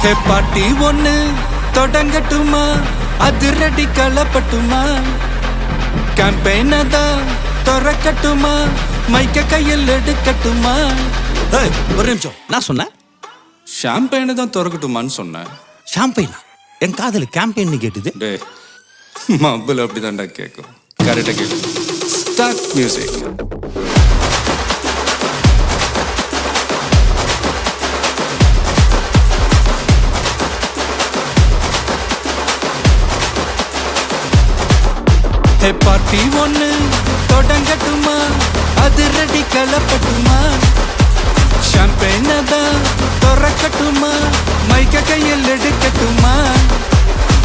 ஹே பாட்டி ஒண்ணு தொடங்கட்டுமா, அதிரடி களப்பட்டுமா, கேம்பெயின தான் திறக்கட்டுமா, மைக்க கையில் எடுக்கட்டுமா. ஒரு நிமிஷம், நான் சொன்னேன் ஷாம்பெயினை தான் திறக்கட்டுமான்னு சொன்னேன். ஷாம்பெயினா? என் காதல் கேம்பெயின் கேட்டுது. டே மப்பிள் அப்படிதான்டா கேட்கும். கரெக்டாக கேட்கு. Start music. ஹே பார்ட்டி ஒண்ணு தொடங்கட்டுமா, அதிரடி களப்பட்டுமா, ஷாம்பெயினை தான் திறக்கட்டுமா, மைக்க கையில் எடுக்கட்டுமா.